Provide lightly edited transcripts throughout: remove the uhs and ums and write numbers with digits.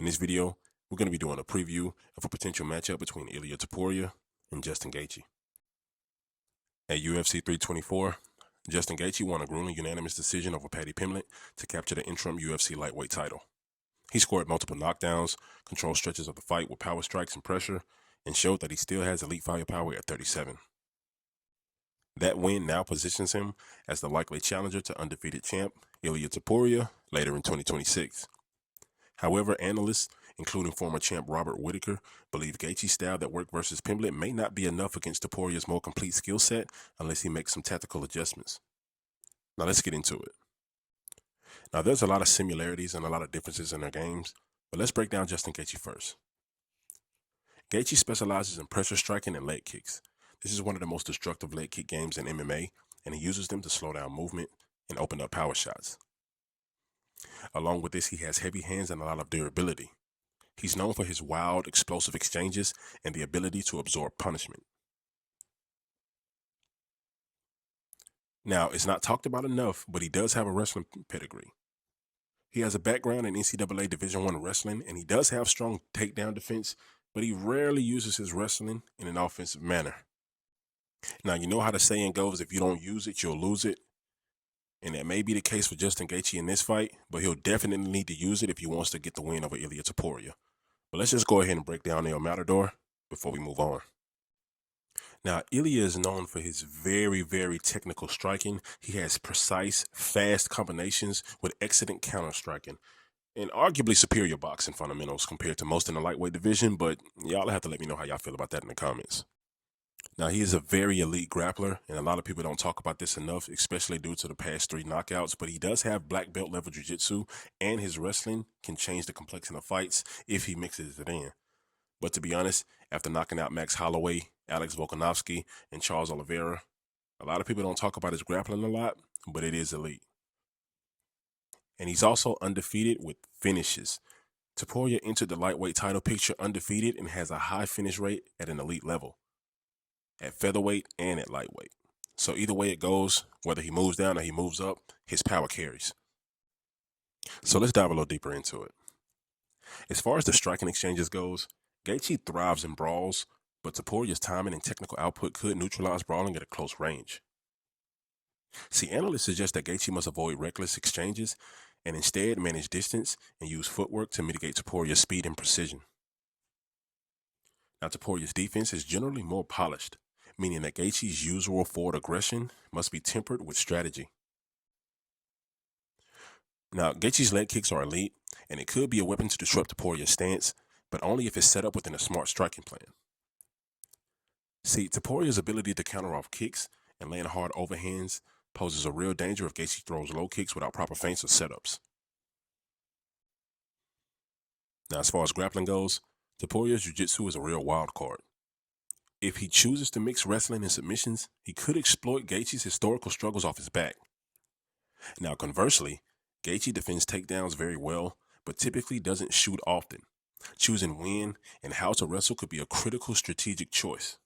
In this video, we're going to be doing a preview of a potential matchup between Ilia Topuria and Justin Gaethje. At UFC 324, Justin Gaethje won a grueling unanimous decision over Paddy Pimblett to capture the interim UFC lightweight title. He scored multiple knockdowns, controlled stretches of the fight with power strikes and pressure, and showed that he still has elite firepower at 37. That win now positions him as the likely challenger to undefeated champ Ilia Topuria later in 2026. However, analysts, including former champ Robert Whitaker, believe Gaethje's style that worked versus Pimblett may not be enough against Topuria's more complete skill set unless he makes some tactical adjustments. Now let's get into it. Now there's a lot of similarities and a lot of differences in their games, but let's break down Justin Gaethje first. Gaethje specializes in pressure striking and leg kicks. This is one of the most destructive leg kick games in MMA, and he uses them to slow down movement and open up power shots. Along with this, he has heavy hands and a lot of durability. He's known for his wild, explosive exchanges and the ability to absorb punishment. Now, it's not talked about enough, but he does have a wrestling pedigree. He has a background in NCAA Division I wrestling, and he does have strong takedown defense, but he rarely uses his wrestling in an offensive manner. Now, you know how the saying goes, if you don't use it, you'll lose it. And that may be the case for Justin Gaethje in this fight, but he'll definitely need to use it if he wants to get the win over Ilia Topuria. But let's just go ahead and break down El Matador before we move on. Now, Ilia is known for his very, very technical striking. He has precise, fast combinations with excellent counter striking and arguably superior boxing fundamentals compared to most in the lightweight division, but y'all have to let me know how y'all feel about that in the comments. Now, he is a very elite grappler, and a lot of people don't talk about this enough, especially due to the past 3 knockouts, but he does have black belt level jiu-jitsu, and his wrestling can change the complexion of fights if he mixes it in. But to be honest, after knocking out Max Holloway, Alex Volkanovski, and Charles Oliveira, a lot of people don't talk about his grappling a lot, but it is elite. And he's also undefeated with finishes. Topuria entered the lightweight title picture undefeated and has a high finish rate at an elite level, at featherweight and at lightweight. So either way it goes, whether he moves down or he moves up, his power carries. So let's dive a little deeper into it. As far as the striking exchanges goes, Gaethje thrives in brawls, but Topuria's timing and technical output could neutralize brawling at a close range. See, analysts suggest that Gaethje must avoid reckless exchanges and instead manage distance and use footwork to mitigate Topuria's speed and precision. Now, Topuria's defense is generally more polished, meaning that Gaethje's usual forward aggression must be tempered with strategy. Now, Gaethje's leg kicks are elite, and it could be a weapon to disrupt Topuria's stance, but only if it's set up within a smart striking plan. See, Topuria's ability to counter off kicks and land hard overhands poses a real danger if Gaethje throws low kicks without proper feints or setups. Now, as far as grappling goes, Topuria's jiu-jitsu is a real wild card. If he chooses to mix wrestling and submissions, he could exploit Gaethje's historical struggles off his back. Now, conversely, Gaethje defends takedowns very well, but typically doesn't shoot often. Choosing when and how to wrestle could be a critical strategic choice.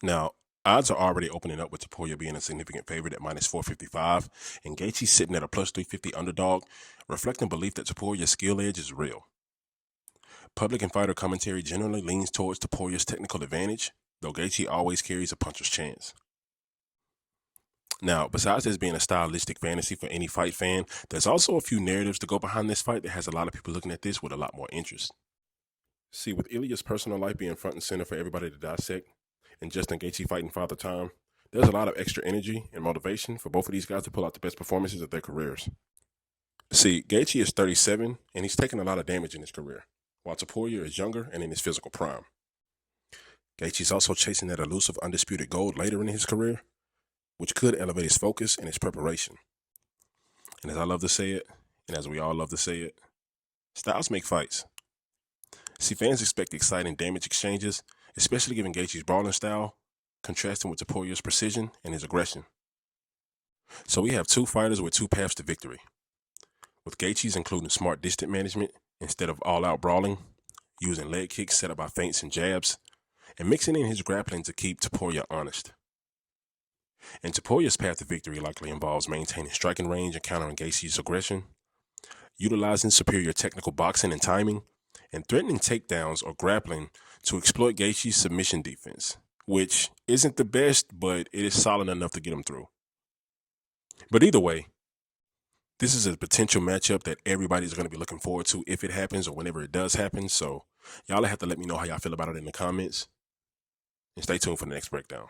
Now, odds are already opening up with Topuria being a significant favorite at -455, and Gaethje sitting at a +350 underdog, reflecting belief that Topuria's skill edge is real. Public and fighter commentary generally leans towards Topuria's technical advantage, though Gaethje always carries a puncher's chance. Now, besides this being a stylistic fantasy for any fight fan, there's also a few narratives to go behind this fight that has a lot of people looking at this with a lot more interest. See, with Ilia's personal life being front and center for everybody to dissect, and Justin Gaethje fighting Father Time, there's a lot of extra energy and motivation for both of these guys to pull out the best performances of their careers. See, Gaethje is 37, and he's taken a lot of damage in his career, while Topuria is younger and in his physical prime. Gaethje's also chasing that elusive undisputed gold later in his career, which could elevate his focus and his preparation. And as I love to say it, and as we all love to say it, styles make fights. See, fans expect exciting damage exchanges, especially given Gaethje's brawling style, contrasting with Topuria's precision and his aggression. So we have 2 fighters with 2 paths to victory, with Gaethje's including smart distance management instead of all-out brawling, using leg kicks set up by feints and jabs, and mixing in his grappling to keep Topuria honest. And Topuria's path to victory likely involves maintaining striking range and countering Gaethje's aggression, utilizing superior technical boxing and timing, and threatening takedowns or grappling to exploit Gaethje's submission defense, which isn't the best, but it is solid enough to get him through. But either way, this is a potential matchup that everybody's going to be looking forward to if it happens or whenever it does happen. So y'all have to let me know how y'all feel about it in the comments. And stay tuned for the next breakdown.